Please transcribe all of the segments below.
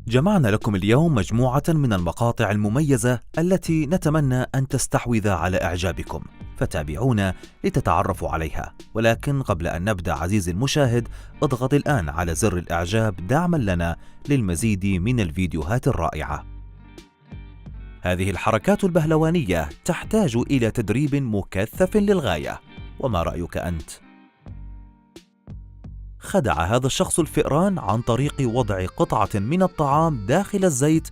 جمعنا لكم اليوم مجموعة من المقاطع المميزة التي نتمنى أن تستحوذ على إعجابكم، فتابعونا لتتعرفوا عليها. ولكن قبل أن نبدأ عزيزي المشاهد، اضغط الآن على زر الإعجاب دعما لنا للمزيد من الفيديوهات الرائعة. هذه الحركات البهلوانية تحتاج إلى تدريب مكثف للغاية، وما رأيك أنت؟ خدع هذا الشخص الفئران عن طريق وضع قطعة من الطعام داخل الزيت.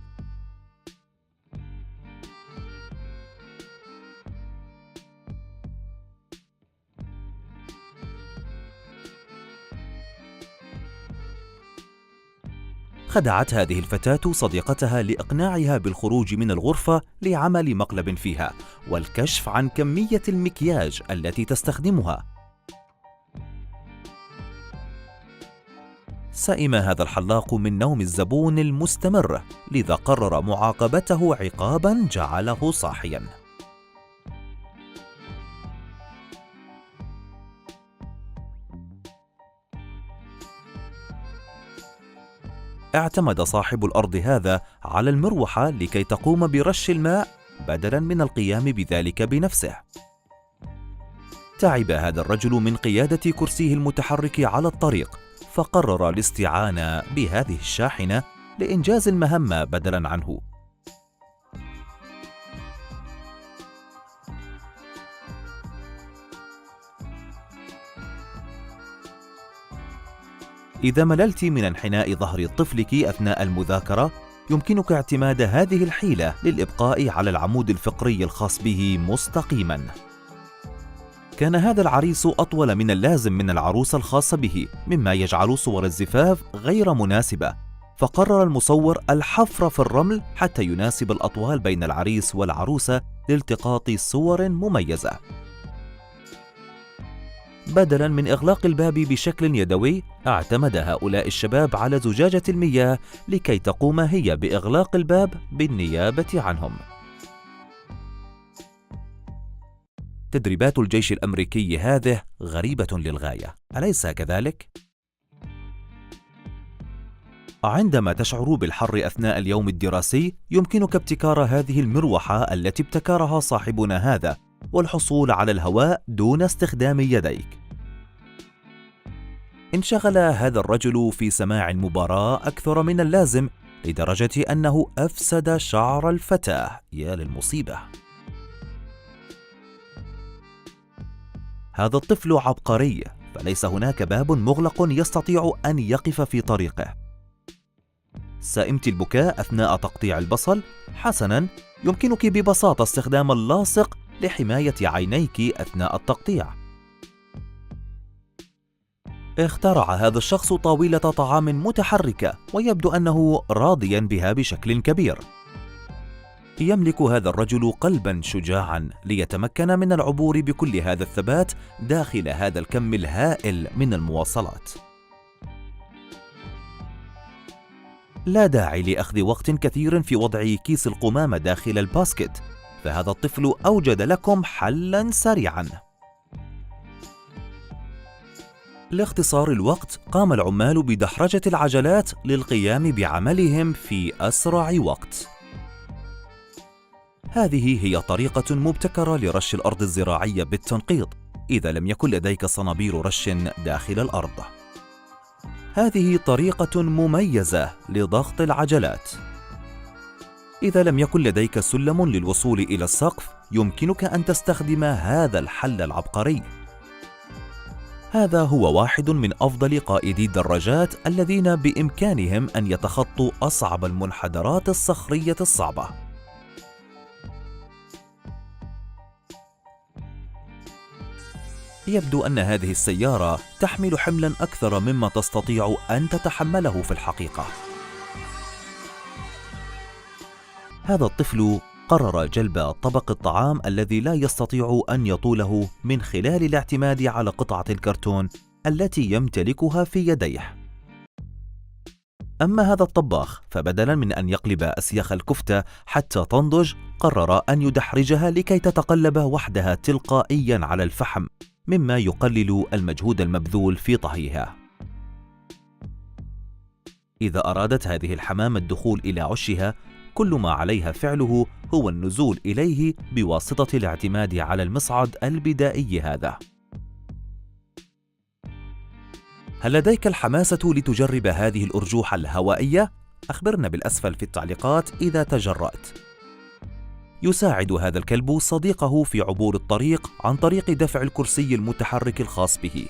خدعت هذه الفتاة صديقتها لإقناعها بالخروج من الغرفة لعمل مقلب فيها والكشف عن كمية المكياج التي تستخدمها. سئم هذا الحلاق من نوم الزبون المستمر، لذا قرر معاقبته عقابا جعله صاحيا. اعتمد صاحب الأرض هذا على المروحة لكي تقوم برش الماء بدلا من القيام بذلك بنفسه. تعب هذا الرجل من قيادة كرسيه المتحرك على الطريق، فقرر الاستعانة بهذه الشاحنة لإنجاز المهمة بدلا عنه. إذا مللت من انحناء ظهر طفلك أثناء المذاكرة، يمكنك اعتماد هذه الحيلة للإبقاء على العمود الفقري الخاص به مستقيما. كان هذا العريس أطول من اللازم من العروسة الخاصة به، مما يجعل صور الزفاف غير مناسبة، فقرر المصور الحفر في الرمل حتى يناسب الأطوال بين العريس والعروسة لالتقاط صور مميزة. بدلا من إغلاق الباب بشكل يدوي، اعتمد هؤلاء الشباب على زجاجة المياه لكي تقوم هي بإغلاق الباب بالنيابة عنهم. تدريبات الجيش الأمريكي هذه غريبة للغاية، أليس كذلك؟ عندما تشعر بالحر أثناء اليوم الدراسي، يمكنك ابتكار هذه المروحة التي ابتكرها صاحبنا هذا والحصول على الهواء دون استخدام يديك. انشغل هذا الرجل في سماع المباراة أكثر من اللازم، لدرجة أنه أفسد شعر الفتاة. يا للمصيبة! هذا الطفل عبقري، فليس هناك باب مغلق يستطيع أن يقف في طريقه. سئمت البكاء أثناء تقطيع البصل؟ حسناً، يمكنك ببساطة استخدام اللاصق لحماية عينيك أثناء التقطيع. اخترع هذا الشخص طاولة طعام متحركة، ويبدو أنه راضياً بها بشكل كبير. يملك هذا الرجل قلباً شجاعاً ليتمكن من العبور بكل هذا الثبات داخل هذا الكم الهائل من المواصلات. لا داعي لأخذ وقت كثير في وضع كيس القمامة داخل الباسكت، فهذا الطفل أوجد لكم حلاً سريعاً. لاختصار الوقت، قام العمال بدحرجة العجلات للقيام بعملهم في أسرع وقت. هذه هي طريقة مبتكرة لرش الأرض الزراعية بالتنقيط إذا لم يكن لديك صنابير رش داخل الأرض. هذه طريقة مميزة لضغط العجلات. إذا لم يكن لديك سلم للوصول إلى السقف، يمكنك أن تستخدم هذا الحل العبقري. هذا هو واحد من أفضل قائدي الدراجات الذين بإمكانهم أن يتخطوا أصعب المنحدرات الصخرية الصعبة. يبدو أن هذه السيارة تحمل حملاً أكثر مما تستطيع أن تتحمله في الحقيقة. هذا الطفل قرر جلب طبق الطعام الذي لا يستطيع أن يطوله من خلال الاعتماد على قطعة الكرتون التي يمتلكها في يديه. أما هذا الطباخ فبدلاً من أن يقلب أسياخ الكفتة حتى تنضج، قرر أن يدحرجها لكي تتقلب وحدها تلقائياً على الفحم، مما يقلل المجهود المبذول في طهيها. إذا أرادت هذه الحمامة الدخول إلى عشها، كل ما عليها فعله هو النزول إليه بواسطة الاعتماد على المصعد البدائي هذا. هل لديك الحماسة لتجرب هذه الأرجوحة الهوائية؟ أخبرنا بالأسفل في التعليقات إذا تجرأت. يساعد هذا الكلب صديقه في عبور الطريق عن طريق دفع الكرسي المتحرك الخاص به.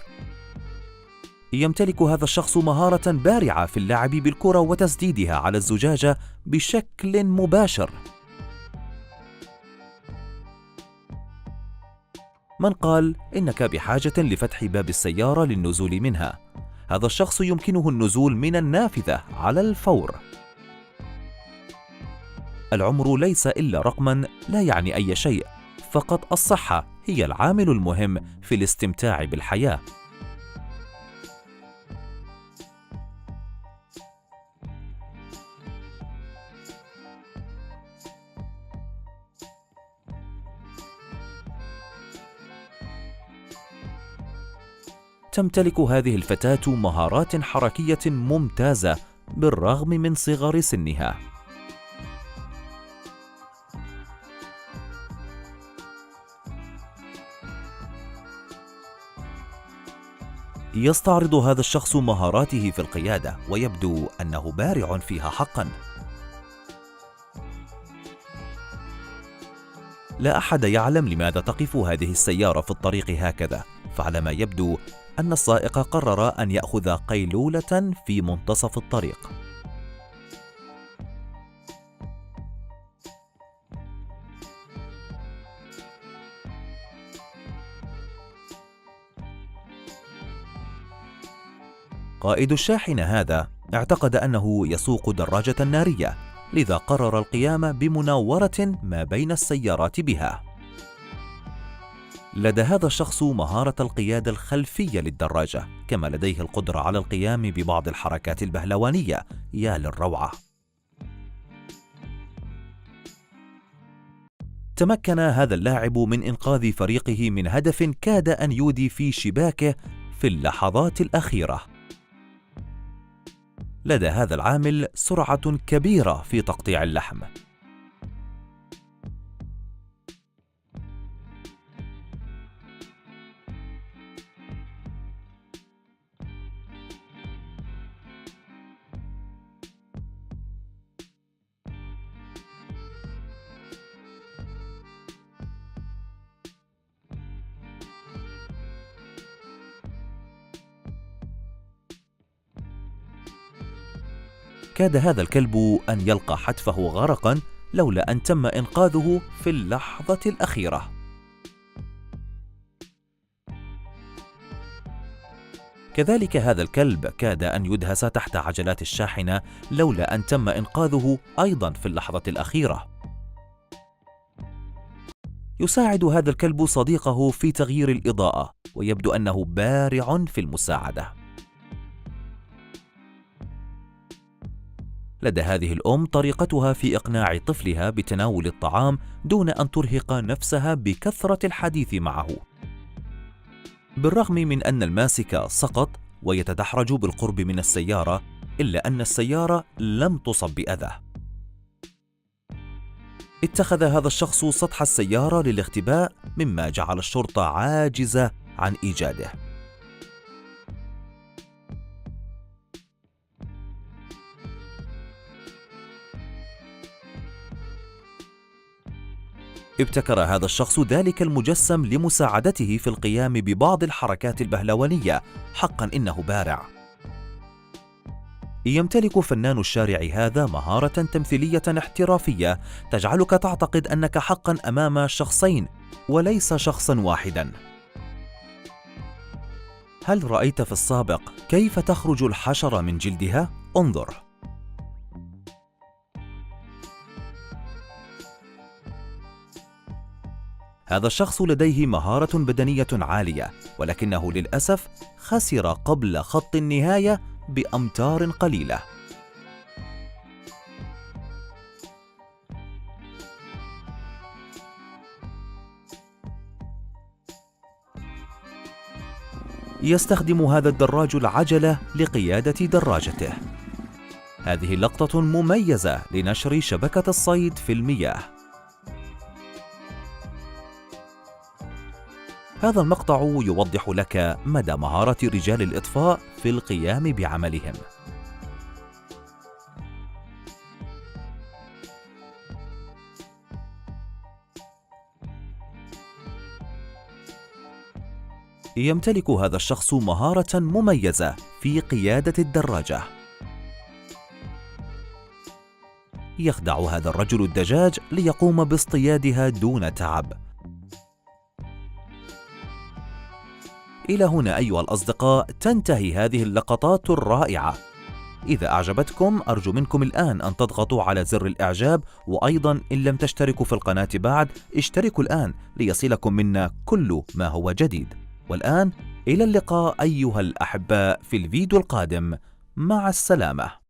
يمتلك هذا الشخص مهارة بارعة في اللعب بالكرة وتسديدها على الزجاجة بشكل مباشر. من قال إنك بحاجة لفتح باب السيارة للنزول منها؟ هذا الشخص يمكنه النزول من النافذة على الفور. العمر ليس إلا رقما لا يعني أي شيء، فقط الصحة هي العامل المهم في الاستمتاع بالحياة. تمتلك هذه الفتاة مهارات حركية ممتازة بالرغم من صغر سنها. يستعرض هذا الشخص مهاراته في القيادة ويبدو أنه بارع فيها حقا. لا أحد يعلم لماذا تقف هذه السيارة في الطريق هكذا، فعلى ما يبدو أن السائق قرر أن يأخذ قيلولة في منتصف الطريق. قائد الشاحنة هذا اعتقد أنه يسوق دراجة نارية، لذا قرر القيام بمناورة ما بين السيارات بها. لدى هذا الشخص مهارة القيادة الخلفية للدراجة، كما لديه القدرة على القيام ببعض الحركات البهلوانية. يا للروعة! تمكن هذا اللاعب من إنقاذ فريقه من هدف كاد أن يودي في شباكه في اللحظات الأخيرة. لدى هذا العامل سرعة كبيرة في تقطيع اللحم. كاد هذا الكلب أن يلقى حتفه غرقا لولا أن تم إنقاذه في اللحظة الأخيرة. كذلك هذا الكلب كاد أن يدهس تحت عجلات الشاحنة لولا أن تم إنقاذه أيضا في اللحظة الأخيرة. يساعد هذا الكلب صديقه في تغيير الإضاءة، ويبدو أنه بارع في المساعدة. لدى هذه الأم طريقتها في إقناع طفلها بتناول الطعام دون أن ترهق نفسها بكثرة الحديث معه. بالرغم من أن الماسك سقط ويتدحرج بالقرب من السيارة، إلا أن السيارة لم تصب بأذى. اتخذ هذا الشخص سطح السيارة للاختباء، مما جعل الشرطة عاجزة عن إيجاده. ابتكر هذا الشخص ذلك المجسم لمساعدته في القيام ببعض الحركات البهلوانية. حقا إنه بارع. يمتلك فنان الشارع هذا مهارة تمثيلية احترافية تجعلك تعتقد أنك حقا أمام شخصين وليس شخصا واحدا. هل رأيت في السابق كيف تخرج الحشرة من جلدها؟ انظر. هذا الشخص لديه مهارة بدنية عالية، ولكنه للأسف خسر قبل خط النهاية بأمتار قليلة. يستخدم هذا الدراج العجلة لقيادة دراجته. هذه لقطة مميزة لنشر شبكة الصيد في المياه. هذا المقطع يوضح لك مدى مهارة رجال الإطفاء في القيام بعملهم. يمتلك هذا الشخص مهارة مميزة في قيادة الدراجة. يخدع هذا الرجل الدجاج ليقوم باصطيادها دون تعب. إلى هنا أيها الأصدقاء تنتهي هذه اللقطات الرائعة. إذا أعجبتكم أرجو منكم الآن أن تضغطوا على زر الإعجاب، وأيضا إن لم تشتركوا في القناة بعد اشتركوا الآن ليصلكم منا كل ما هو جديد. والآن إلى اللقاء أيها الأحباء في الفيديو القادم، مع السلامة.